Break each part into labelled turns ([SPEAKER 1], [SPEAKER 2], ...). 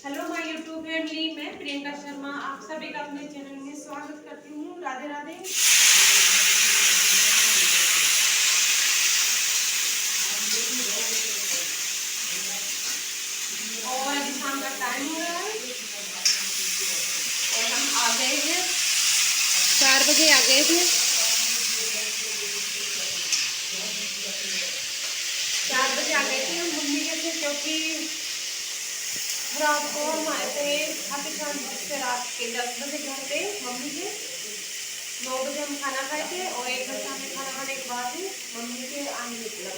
[SPEAKER 1] Hello my YouTube family, मैं प्रियंका शर्मा आप सभी का अपने चैनल में स्वागत करती हूँ। राधे राधे। और अभी शाम का टाइम हो रहा है और हम आ गए हैं, 4 बजे आ गए थे। 4 बजे आ गए थे हम मम्मी के थे, क्योंकि रात को हम आए थे खाते से रात के 10 बजे घर पे मम्मी के। 9 बजे हम खाना खाए थे और 1 बजे हमें खाना खाने के बाद ही मम्मी के आने निकला।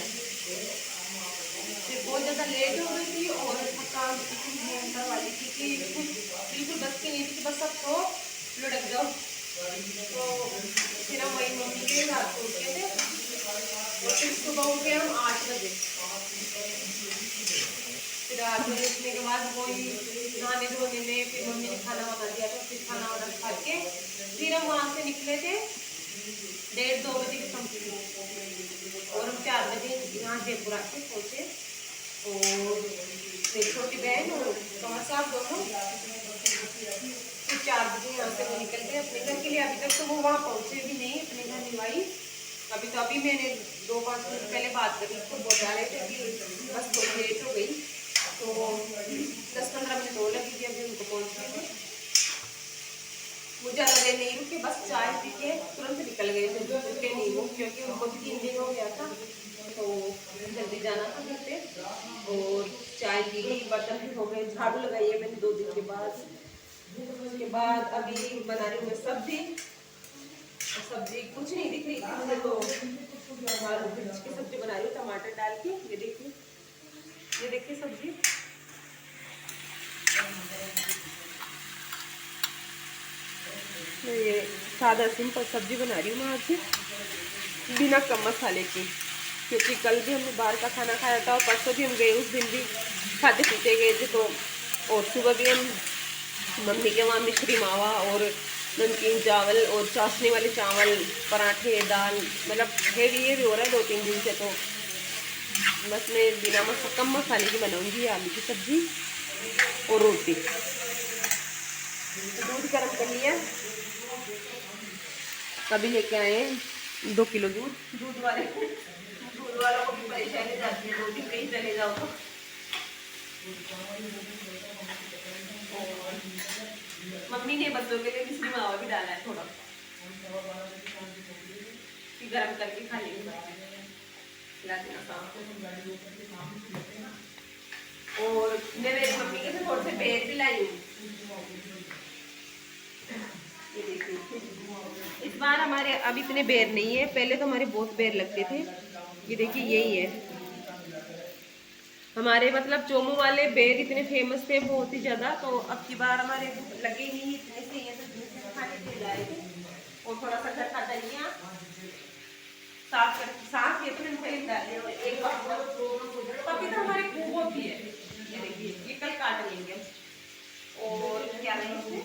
[SPEAKER 1] फिर बहुत ज़्यादा लेट हो गई थी और थकान इतनी भयंकर वाली थी कि बिल्कुल बस की नहीं थी कि बस अब तो लुढ़क जाओ। तो फिर हम वही मम्मी के रात को उठे थे और फिर सुबह उठे हम 8 बजे। फिर 8 बजे उठने के बाद वही नहाने धोने में फिर मम्मी ने खाना बना दिया था। फिर खाना वाना खा के फिर हम वहाँ से निकले थे 1:30-2 बजे के समथिंग और हम 4 बजे यहाँ जयपुर आके पहुँचे। और मेरी छोटी बहन और कमर साहब दोनों फिर 4 बजे यहाँ से वो निकल गए अपने घर के लिए। अभी तक तो वो वहाँ पहुँचे भी नहीं अपने घर निभाई। अभी मैंने 2-5 मिनट पहले बात करी तो बता रहे थे कि बस थोड़ी लेट हो गई, तो 10-15 मिनट और लगी थी अभी उनको पहुँचने में। वो ज़्यादा देर नहीं रुके, बस चाय पी के तुरंत निकल गए थे, रुके नहीं वो, क्योंकि उनको भी 3 दिन हो गया था तो जल्दी जाना था घर पे। और चाय पी ली, बर्तन भी हो गए, झाड़ू लगाई है मैंने 2 दिन के बाद। उसके बाद अभी बना रही हूँ मैं सब्जी। सब्जी कुछ नहीं दिख रही थी मुझे, तो आलू मिर्च की सब्जी बना रही हूँ टमाटर डाल के। ये देखिए सब्जी। ये सादा सिंपल सब्जी बना रही हूँ मैं आज बिना कम मसाले की, क्योंकि कल भी हमने बाहर का खाना खाया था और परसों भी हम गए, उस दिन भी खाते पीते गए थे। तो और सुबह भी हम मम्मी के वहाँ मिश्री मावा और नमकीन चावल और चाशनी वाले चावल, पराठे, दाल, मतलब हेवी हेवी हो रहा है 2-3 दिन से। तो बस मैं बिना कम मसाले की बनाऊंगी आलू की सब्जी और रोटी। दूध गर्म कर लिया, अभी लेके आए 2 किलो दूध वाले को भी परेशानी जाती है, 2 दिन कहीं चले जाओ तो। मम्मी ने बच्चों के लिए मिश्री मावा भी डाला है थोड़ा, गरम करके खा लेंगे और मैं मेरी मम्मी के से थोड़े से बेर भी लाई हूँ। ये देखिए, इस बार हमारे अब इतने बेर नहीं है, पहले तो हमारे बहुत बेर लगते थे। ये देखिए यही है हमारे, मतलब चोमू वाले बेर इतने फेमस थे बहुत ही ज्यादा। तो अब की बार हमारे लगे नहीं इतने से, ये तो खाने के लाए थे। और थोड़ा सा घर का धनिया साफ ये तो पहले डाले और एक बार पपीता हमारी खूब होती है। ये देखिए ये कल काट लेंगे। और क्या नहीं इसमें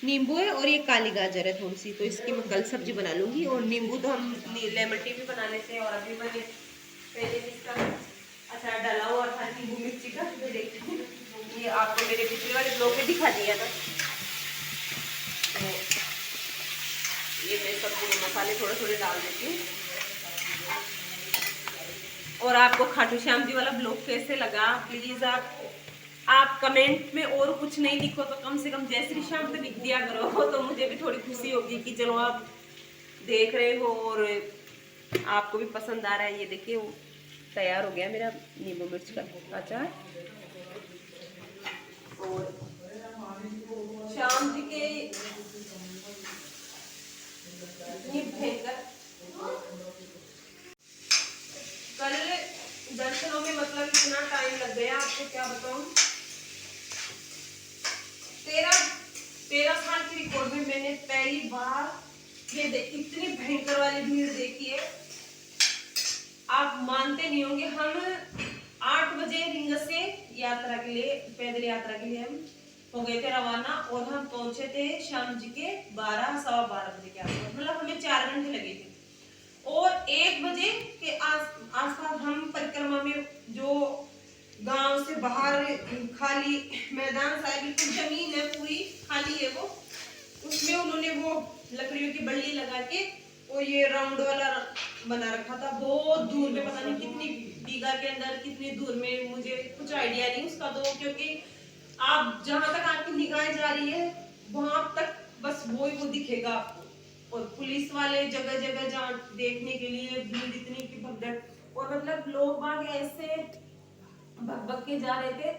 [SPEAKER 1] नींबू है और ये काली गाजर है थोड़ी सी, तो इसकी मैं कल सब्जी बना लूंगी। और नींबू तो हम लेमन टी भी बना लेते हैं। और अभी मैंने पहले इसका अचार डाला हुआ था नींबू मिर्ची का, ये देखिए ये आपको मेरे पिछले वाले ब्लॉग में दिखा दिया था। तो ये मैं सब्जी में मसाले थोड़े थोड़े डाल देती हूँ। और आपको खाटू श्याम जी वाला ब्लॉग कैसे लगा प्लीज आप कमेंट में और कुछ नहीं लिखो तो कम से कम जय श्री श्याम तो लिख दिया करो, तो मुझे भी थोड़ी खुशी होगी कि चलो आप देख रहे हो और आपको भी पसंद आ रहा है। ये देखिए वो तैयार हो गया मेरा नींबू मिर्च का अचार। और श्याम जी के इतनी भयंकर कल दर्शनों में, मतलब इतना टाइम लग गया आपको क्या बताऊं। 13 साल की रिकॉर्ड में मैंने पहली बार ये इतनी भयंकर वाली भीड़ देखी है, आप मानते नहीं होंगे। हम 8 बजे रिंग से यात्रा के लिए, पैदल यात्रा के लिए हम हो गए थे रवाना और हम पहुंचे थे शाम जी के 12-12 बजे के आसपास, मतलब हमें 4 घंटे लगे थे। और 1 बजे के आसपास हम परिक्रमा में जो
[SPEAKER 2] गांव से बाहर खाली मैदान सा है, बिल्कुल जमीन है पूरी खाली है वो, उसमें उन्होंने वो लकड़ियों की बल्ली लगा के वो ये राउंड वाला बना रखा था। बहुत दूर में, पता नहीं कितनी बीघा के अंदर कितनी दूर में, मुझे कुछ आइडिया नहीं उसका तो, क्योंकि आप जहां तक आपकी निगाहें जा रही है वहां तक बस वो ही वो दिखेगा आपको। और पुलिस वाले जगह जगह जहाँ देखने के लिए भीड़ इतनी की भगदड़, और मतलब लोग बाग ऐसे भग भग के जा रहे थे,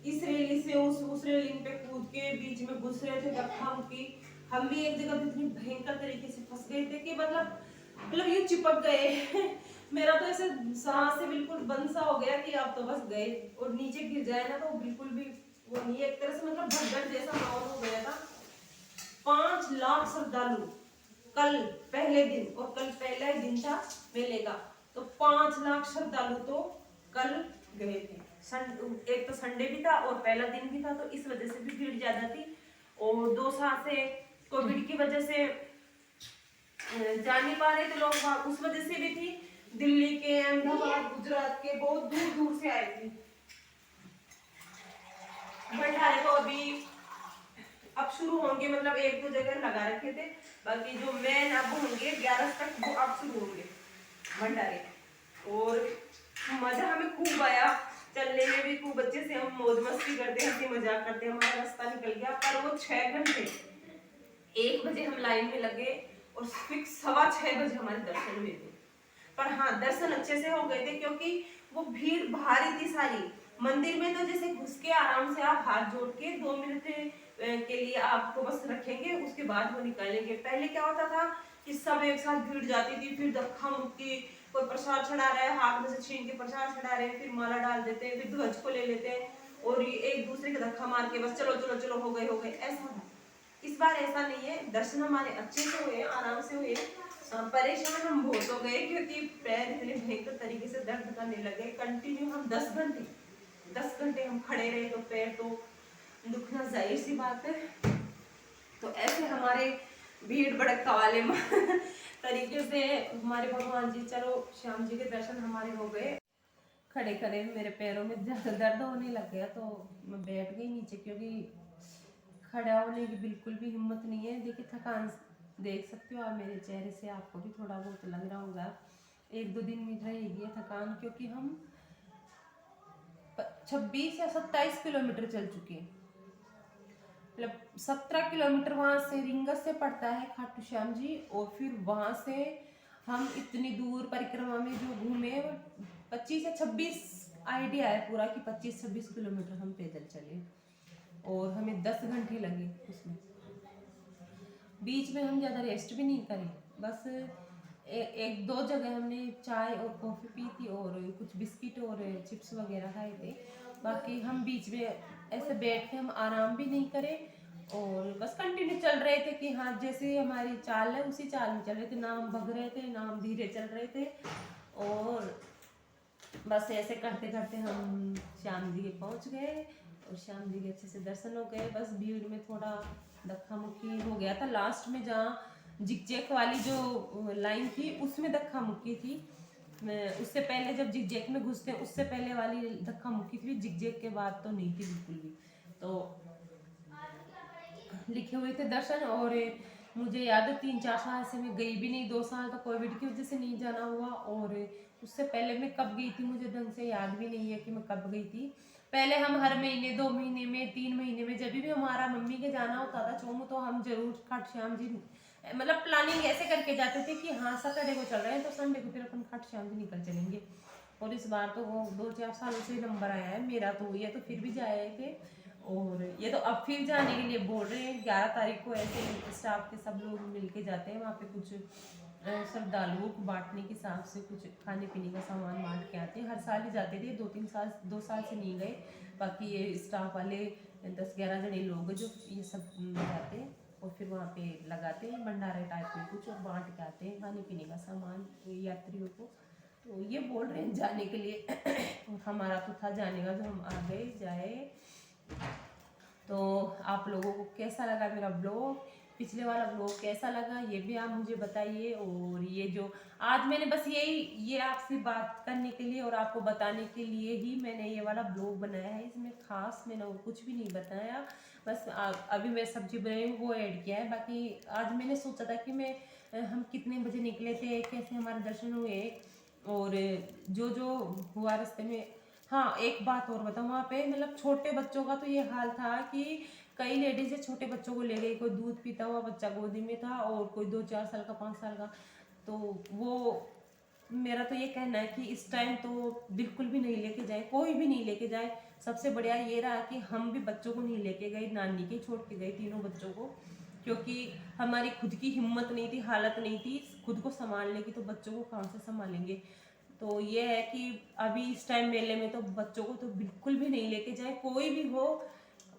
[SPEAKER 2] इस रेलिंग से उस रेलिंग पे कूद के बीच में घुस रहे थे धक्का मुक्की। हम भी एक जगह पे इतनी भयंकर तरीके से फंस गए थे कि मतलब यूं चिपक गए मेरा तो ऐसे सांस से बिल्कुल बंद सा हो गया कि आप तो बस गए, और नीचे गिर जाए ना तो बिल्कुल भी वो नहीं, एक तरह से मतलब भगदड़ जैसा माहौल हो गया था। 5 लाख श्रद्धालु कल पहले दिन, और कल पहला ही दिन था मेले का, तो 5 लाख श्रद्धालु तो कल गए थे। एक तो संडे भी था और पहला दिन भी था, तो इस वजह से भी भीड़ ज्यादा थी। और 2 साल से कोविड की वजह से जा नहीं पा रहे थे लोग वहां, उस वजह से भी थी। दिल्ली के, अहमदाबाद, गुजरात के बहुत दूर दूर से आए थे। भंडारे तो अभी अब शुरू होंगे, मतलब 1-2 जगह लगा रखे थे, बाकी जो मेन अब होंगे 11 तक वो अब शुरू होंगे भंडारे। और मजा हमें खूब आया, चलने में भी खूब अच्छे से हम मौज मस्ती करते, हंसी मजाक करते हमारा रास्ता निकल गया। पर वो 6 घंटे, 1 बजे हम लाइन में लगे और फिक्स 6:15 बजे हमारे दर्शन हुए थे। पर हाँ, दर्शन अच्छे से हो गए थे, क्योंकि वो भीड़ भारी थी सारी। मंदिर में तो जैसे घुस के आराम से आप हाथ जोड़ के 2 मिनट के लिए आपको बस रखेंगे, उसके बाद वो निकालेंगे। पहले क्या होता था कि सब एक साथ भीड़ जाती थी, फिर धक्का मुक्की, कोई प्रसाद चढ़ा रहा है हाथ में से छीन के प्रसाद चढ़ा रहे हैं, फिर माला डाल देते हैं, फिर ध्वज को ले लेते हैं, और ये एक दूसरे के धक्का मार के बस चलो चलो चलो हो गए ऐसा था। इस बार ऐसा नहीं है, दर्शन हमारे अच्छे से हुए, आराम से हुए। परेशान हम बहुत हो गए, क्योंकि पैर इतने भयंकर तरीके से दर्द करने लगे। कंटिन्यू हम 10 घंटे हम खड़े रहे, तो पैर तो दुखना जाहिर सी बात है। तो ऐसे हमारे भीड़ भड़का वाले तरीके से हमारे भगवान जी, चलो श्याम जी के दर्शन हमारे हो गए। खड़े खड़े मेरे पैरों में दर्द होने लग गया, तो मैं बैठ गई नीचे, क्योंकि खड़ा होने की बिल्कुल भी हिम्मत नहीं है। देखिए थकान देख सकते हो आप मेरे चेहरे से, आपको भी थोड़ा बहुत लग रहा होगा। 1-2 दिन में रहेगी थकान, क्योंकि हम 26 या 27 किलोमीटर चल चुके हैं। मतलब 17 किलोमीटर वहाँ से रिंगस से पड़ता है खाटू श्याम जी, और फिर वहाँ से हम इतनी दूर परिक्रमा में जो घूमे, 25 या 26 आइडिया है पूरा कि 25-26 किलोमीटर हम पैदल चले, और हमें 10 घंटे लगे उसमें। बीच में हम ज़्यादा रेस्ट भी नहीं करें, बस 1-2 जगह हमने चाय और कॉफ़ी पी थी, और कुछ बिस्किट और चिप्स वगैरह खाए थे। बाकी हम बीच में ऐसे बैठ के हम आराम भी नहीं करें, और बस कंटिन्यू चल रहे थे कि हाँ जैसे हमारी चाल है उसी चाल में चल रहे थे, ना हम भग रहे थे ना हम धीरे चल रहे थे। और बस ऐसे करते करते हम श्याम जी के पहुँच गए, और श्याम जी के अच्छे से दर्शन हो गए। बस भीड़ में थोड़ा धक्का मुक्की हो गया था लास्ट में, जहाँ जिगजैग वाली जो लाइन थी उसमें धक्का मुक्की थी। उससे पहले जब जिगजैग में घुसते हैं उससे पहले वाली धक्का मुक्की थी, जिगजैग के बाद तो नहीं थी बिल्कुल भी। तो लिखे हुए थे दर्शन, और मुझे याद है 3-4 साल से मैं गई भी नहीं, 2 साल तो कोविड की वजह से नहीं जाना हुआ, और उससे पहले मैं कब गई थी मुझे ढंग से याद भी नहीं है कि मैं कब गई थी। पहले हम हर महीने, 2 महीने में, 3 महीने में, जब भी हमारा मम्मी के जाना होता था चोमू, तो हम जरूर खाटू श्याम जी, मतलब प्लानिंग ऐसे करके जाते थे कि हाँ सैटरडे को चल रहे हैं तो संडे को फिर अपन खाटू श्याम जी निकल चलेंगे। और इस बार तो वो 2-4 सालों से नंबर आया है मेरा, तो ये तो फिर भी जाए थे, और ये तो अब फिर जाने के लिए बोल रहे हैं। 11 तारीख को ऐसे स्टाफ के सब लोग मिलके जाते हैं वहाँ पे, कुछ श्रद्धालुओं को बांटने के हिसाब से कुछ खाने पीने का सामान बांट के आते हैं। हर साल ही जाते थे, 2 साल से नहीं गए। बाकी ये स्टाफ वाले 10-11 जने लोग जो ये सब जाते हैं, और फिर वहाँ पे लगाते हैं भंडारे टाइप में कुछ, और बांट के आते हैं खाने पीने का सामान यात्रियों को। तो ये बोल रहे हैं जाने के लिए हमारा तो था जाने का, जो हम आ गए जाए। तो आप लोगों को कैसा लगा मेरा ब्लॉग,
[SPEAKER 1] पिछले वाला ब्लॉग कैसा लगा ये भी आप मुझे बताइए। और ये जो आज मैंने बस ये आपसे बात करने के लिए और आपको बताने के लिए ही मैंने ये वाला ब्लॉग बनाया है। इसमें खास मैंने और कुछ भी नहीं बताया, बस अभी मैं सब्जी बनाई हूँ वो ऐड किया है। बाकी आज मैंने सोचा था कि हम कितने बजे निकले थे, कैसे हमारे दर्शन हुए और जो जो हुआ रास्ते में। हाँ एक बात और बताऊँ, वहाँ पे मतलब छोटे बच्चों का तो ये हाल था कि कई लेडीज छोटे बच्चों को ले गई, कोई दूध पीता हुआ बच्चा गोदी में था और कोई 2-4 साल का 5 साल का। तो वो मेरा तो ये कहना है कि इस टाइम तो बिल्कुल भी नहीं लेके जाए, कोई भी नहीं लेके जाए। सबसे बढ़िया ये रहा कि हम भी बच्चों को नहीं लेके गए, नानी के छोड़ के गए तीनों बच्चों को, क्योंकि हमारी खुद की हिम्मत नहीं थी, हालत नहीं थी खुद को संभालने की, तो बच्चों को कहाँ से संभालेंगे। तो ये है कि अभी इस टाइम मेले में तो बच्चों को तो बिल्कुल भी नहीं लेके जाए, कोई भी हो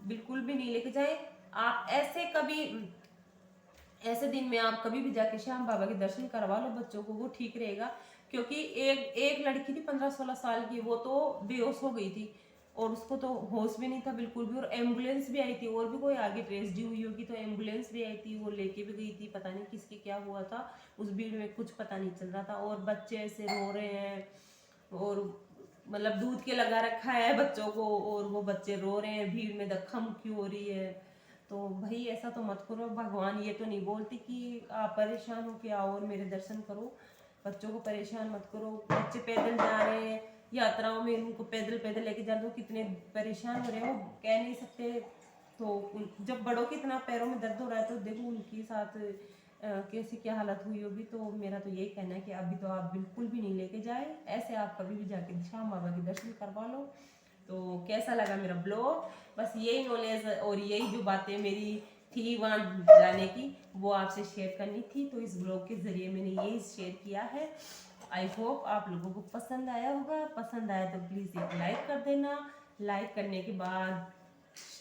[SPEAKER 1] बिल्कुल भी नहीं लेके जाए। आप ऐसे दिन में आप कभी भी जाके श्याम बाबा के दर्शन करवा लो बच्चों को, वो ठीक रहेगा। क्योंकि एक लड़की थी 15-16 साल की, वो तो बेहोश हो गई थी और उसको तो होश भी नहीं था बिल्कुल भी, और एम्बुलेंस भी आई थी, और भी कोई आगे ट्रेजेडी हुई होगी तो एम्बुलेंस भी आई थी, वो लेके भी गई थी, पता नहीं किसके क्या हुआ था उस भीड़ में, कुछ पता नहीं चल रहा था। और बच्चे ऐसे रो रहे हैं और मतलब दूध के लगा रखा है बच्चों को और वो बच्चे रो रहे हैं, भीड़ में धक्का मुक्की हो रही है। तो भाई ऐसा तो मत करो, भगवान ये तो नहीं बोलते कि आप परेशान हो के आओ और मेरे दर्शन करो। बच्चों को परेशान मत करो, बच्चे पैदल जा रहे हैं यात्राओं में, उनको पैदल पैदल लेके जा रहे हो, कितने परेशान हो रहे हैं वो कह नहीं सकते। तो जब बड़ों के इतना पैरों में दर्द हो रहा है तो देखो उनके साथ कैसी क्या हालत हुई होगी। तो मेरा तो यही कहना है कि अभी तो आप बिल्कुल भी नहीं लेके जाए, ऐसे आप कभी भी जाके श्याम बाबा के दर्शन करवा लो। तो कैसा लगा मेरा ब्लॉग, बस यही नॉलेज और यही जो बातें मेरी थी वहाँ जाने की वो आपसे शेयर करनी थी, तो इस ब्लॉग के ज़रिए मैंने यही शेयर किया है। आई होप आप लोगों को पसंद आया होगा, पसंद आया तो प्लीज़ एक लाइक कर देना, लाइक करने के बाद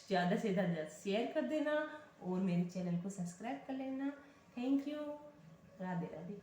[SPEAKER 1] ज़्यादा से ज़्यादा शेयर कर देना और मेरे चैनल को सब्सक्राइब कर लेना। Thank you, Radhe Radhe.